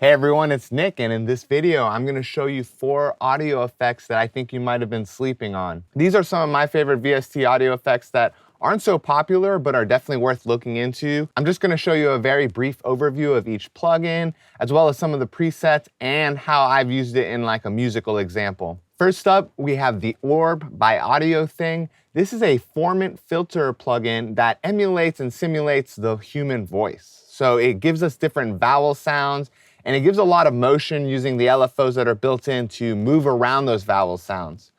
Hey everyone, it's Nick, and in this video, I'm gonna show you 4 audio effects that I think you might have been sleeping on. These are some of my favorite VST audio effects that aren't so popular, but are definitely worth looking into. I'm just gonna show you a very brief overview of each plugin, as well as some of the presets and how I've used it in like a musical example. First up, we have the Orb by AudioThing. This is a formant filter plugin that emulates and simulates the human voice. So it gives us different vowel sounds, and it gives a lot of motion using the LFOs that are built in to move around those vowel sounds.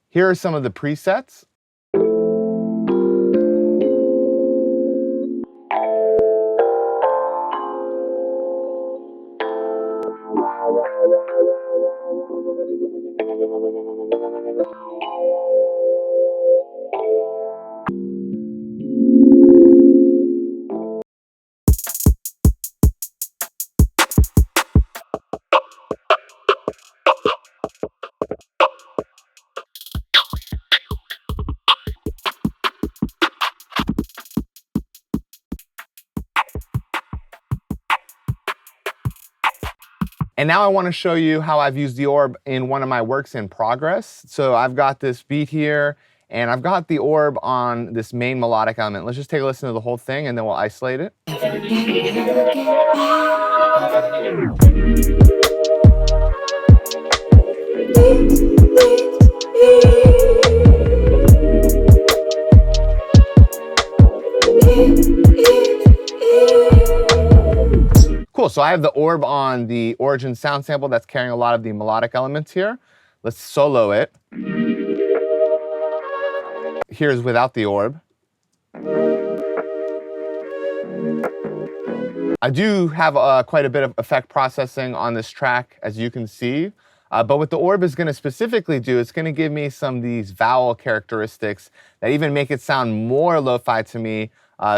Here are some of the presets. And now I want to show you how I've used the Orb in one of my works in progress. So I've got this beat here, and I've got the Orb on this main melodic element. Let's just take a listen to the whole thing, and then we'll isolate it. Cool, so I have the Orb on the origin sound sample that's carrying a lot of the melodic elements here. Let's solo it. Here's without the Orb. I do have quite a bit of effect processing on this track, as you can see. But what the Orb is gonna specifically do, it's gonna give me some of these vowel characteristics that even make it sound more lo-fi to me.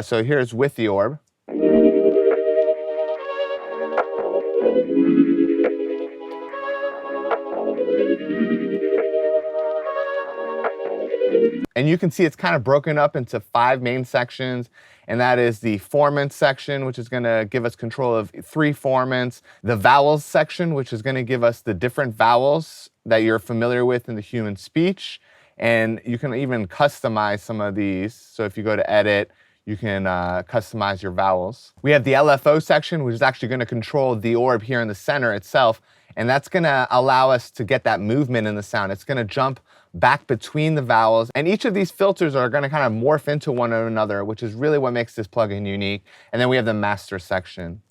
So here's with the Orb. And you can see it's kind of broken up into 5 main sections, and that is the formant section, which is gonna give us control of 3 formants, the vowels section, which is gonna give us the different vowels that you're familiar with in the human speech, and you can even customize some of these. So if you go to edit, you can customize your vowels. We have the LFO section, which is actually gonna control the Orb here in the center itself, and that's gonna allow us to get that movement in the sound. It's gonna jump back between the vowels, and each of these filters are gonna kind of morph into one another, which is really what makes this plugin unique. And then we have the master section.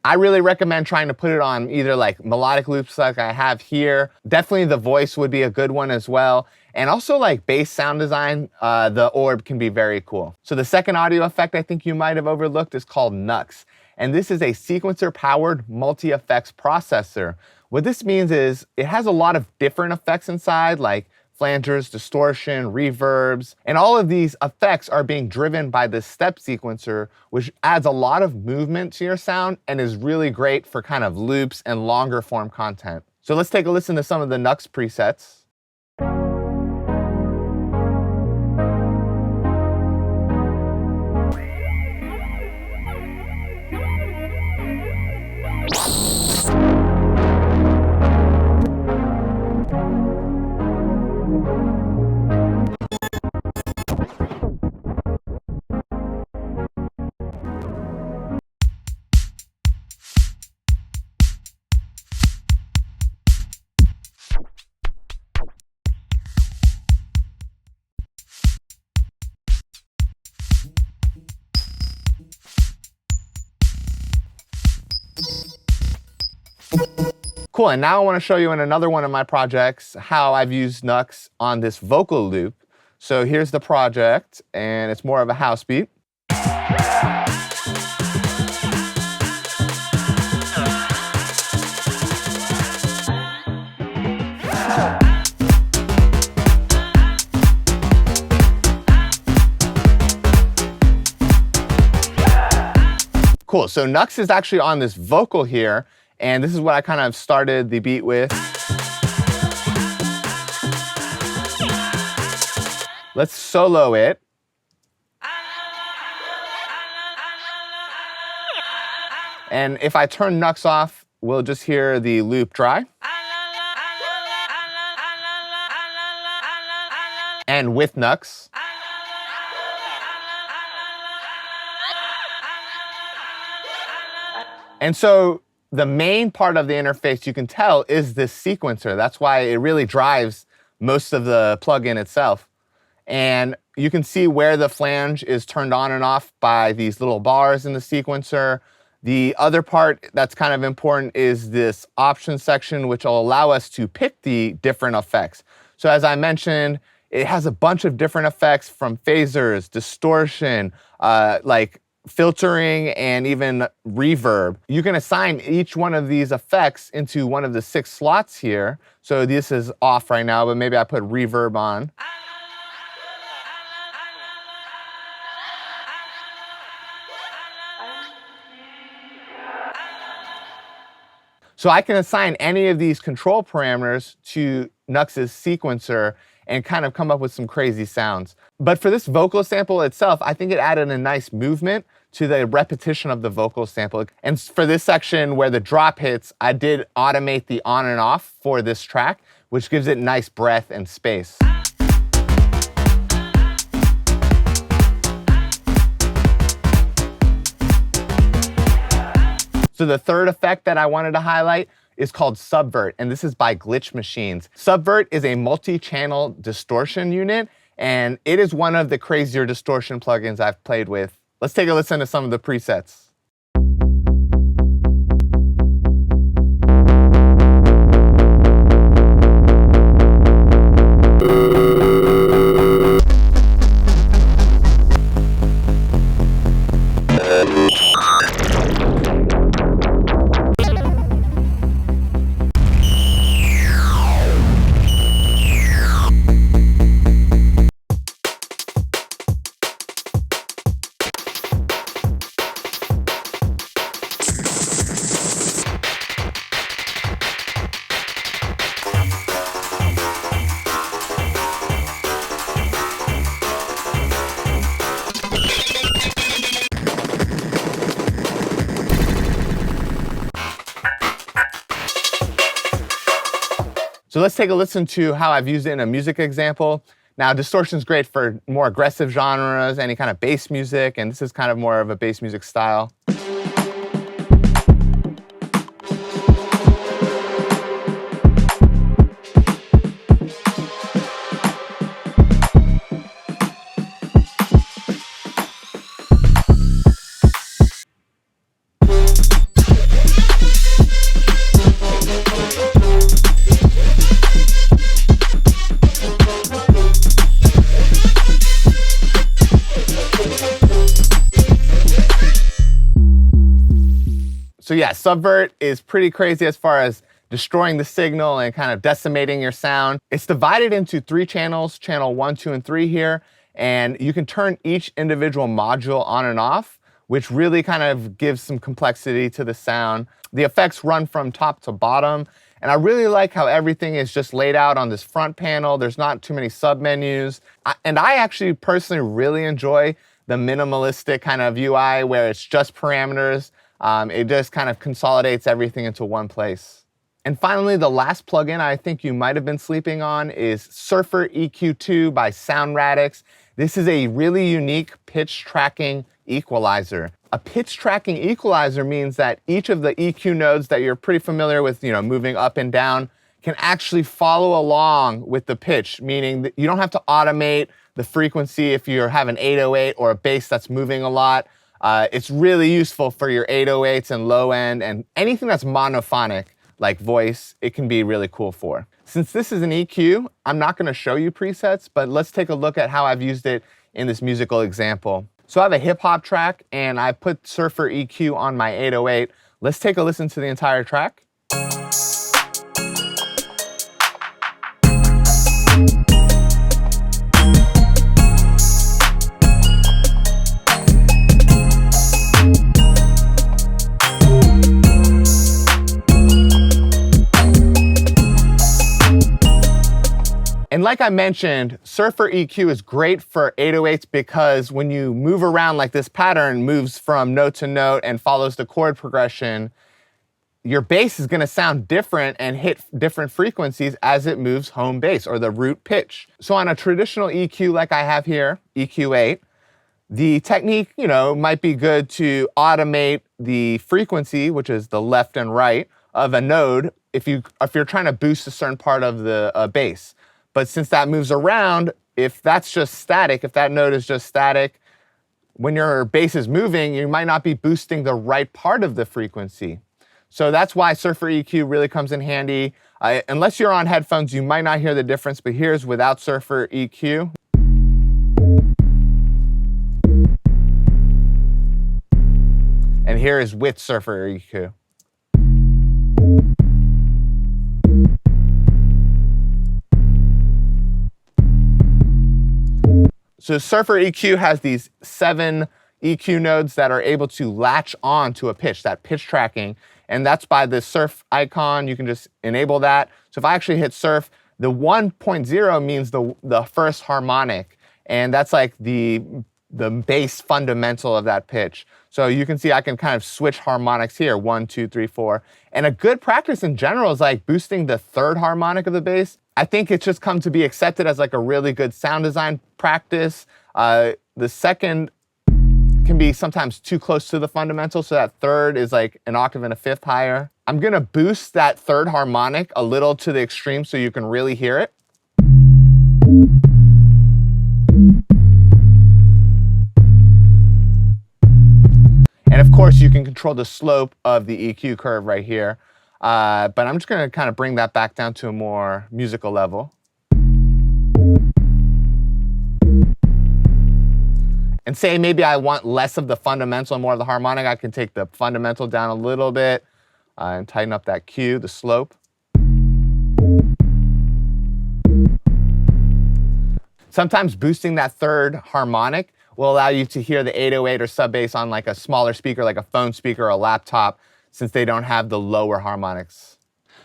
I really recommend trying to put it on either like melodic loops like I have here. Definitely the voice would be a good one as well. And also like bass sound design, the Orb can be very cool. So the second audio effect I think you might have overlooked is called Nuxx. And this is a sequencer powered multi-effects processor. What this means is it has a lot of different effects inside, like flangers, distortion, reverbs, and all of these effects are being driven by this step sequencer, which adds a lot of movement to your sound and is really great for kind of loops and longer form content. So let's take a listen to some of the Nuxx presets. Cool, and now I want to show you in another one of my projects how I've used Nuxx on this vocal loop. So here's the project, and it's more of a house beat. Cool, so Nuxx is actually on this vocal here, and this is what I kind of started the beat with. Let's solo it. And if I turn Nuxx off, we'll just hear the loop dry. And with Nuxx. And so the main part of the interface, you can tell, is this sequencer. That's why it really drives most of the plugin itself. And you can see where the flange is turned on and off by these little bars in the sequencer. The other part that's kind of important is this options section, which will allow us to pick the different effects. So as I mentioned, it has a bunch of different effects from phasers, distortion, like filtering, and even reverb. You can assign each one of these effects into one of the 6 slots here. So this is off right now, but maybe I put reverb on. So I can assign any of these control parameters to Nuxx's sequencer and kind of come up with some crazy sounds. But for this vocal sample itself, I think it added a nice movement to the repetition of the vocal sample. And for this section where the drop hits, I did automate the on and off for this track, which gives it nice breath and space. So the third effect that I wanted to highlight is called Subvert, and this is by Glitchmachines. Subvert is a multi-channel distortion unit, and it is one of the crazier distortion plugins I've played with. Let's take a listen to some of the presets. So let's take a listen to how I've used it in a music example. Now, distortion is great for more aggressive genres, any kind of bass music, and this is kind of more of a bass music style. So yeah, Subvert is pretty crazy as far as destroying the signal and kind of decimating your sound. It's divided into 3 channels, channel 1, 2, and 3 here, and you can turn each individual module on and off, which really kind of gives some complexity to the sound. The effects run from top to bottom, and I really like how everything is just laid out on this front panel. There's not too many submenus, and I actually personally really enjoy the minimalistic kind of UI where it's just parameters. It just kind of consolidates everything into one place. And finally, the last plugin I think you might have been sleeping on is Surfer EQ2 by Radix. This is a really unique pitch tracking equalizer. A pitch tracking equalizer means that each of the EQ nodes that you're pretty familiar with, moving up and down, can actually follow along with the pitch, meaning that you don't have to automate the frequency if you have an 808 or a bass that's moving a lot. It's really useful for your 808s and low end and anything that's monophonic like voice, it can be really cool for. Since this is an EQ, I'm not gonna show you presets, but let's take a look at how I've used it in this musical example. So I have a hip hop track and I put Surfer EQ on my 808. Let's take a listen to the entire track. And like I mentioned, Surfer EQ is great for 808s because when you move around like this pattern moves from note to note and follows the chord progression, your bass is going to sound different and hit different frequencies as it moves home bass or the root pitch. So on a traditional EQ like I have here, EQ8, the technique, might be good to automate the frequency, which is the left and right of a node if you're trying to boost a certain part of the bass. But since that moves around, if that's just static, if that node is just static, when your bass is moving, you might not be boosting the right part of the frequency. So that's why Surfer EQ really comes in handy. Unless you're on headphones, you might not hear the difference, but here's without Surfer EQ. And here is with Surfer EQ. So Surfer EQ has these 7 EQ nodes that are able to latch on to a pitch, that pitch tracking. And that's by the surf icon. You can just enable that. So if I actually hit surf, the 1.0 means the first harmonic. And that's like the bass fundamental of that pitch. So you can see I can kind of switch harmonics here, 1, 2, 3, 4. And a good practice in general is like boosting the third harmonic of the bass. I think it's just come to be accepted as like a really good sound design practice. The second can be sometimes too close to the fundamental, so that third is like an octave and a fifth higher. I'm gonna boost that third harmonic a little to the extreme so you can really hear it. And of course, you can control the slope of the EQ curve right here. But I'm just gonna kind of bring that back down to a more musical level. And say maybe I want less of the fundamental and more of the harmonic, I can take the fundamental down a little bit and tighten up that Q, the slope. Sometimes boosting that third harmonic will allow you to hear the 808 or sub bass on like a smaller speaker, like a phone speaker or a laptop, since they don't have the lower harmonics.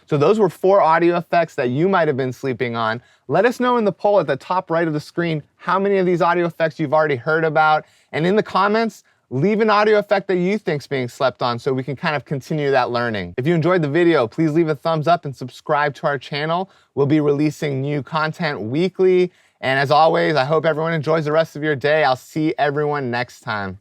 So those were 4 audio effects that you might have been sleeping on. Let us know in the poll at the top right of the screen how many of these audio effects you've already heard about. And in the comments, leave an audio effect that you think's being slept on so we can kind of continue that learning. If you enjoyed the video, please leave a thumbs up and subscribe to our channel. We'll be releasing new content weekly. And as always, I hope everyone enjoys the rest of your day. I'll see everyone next time.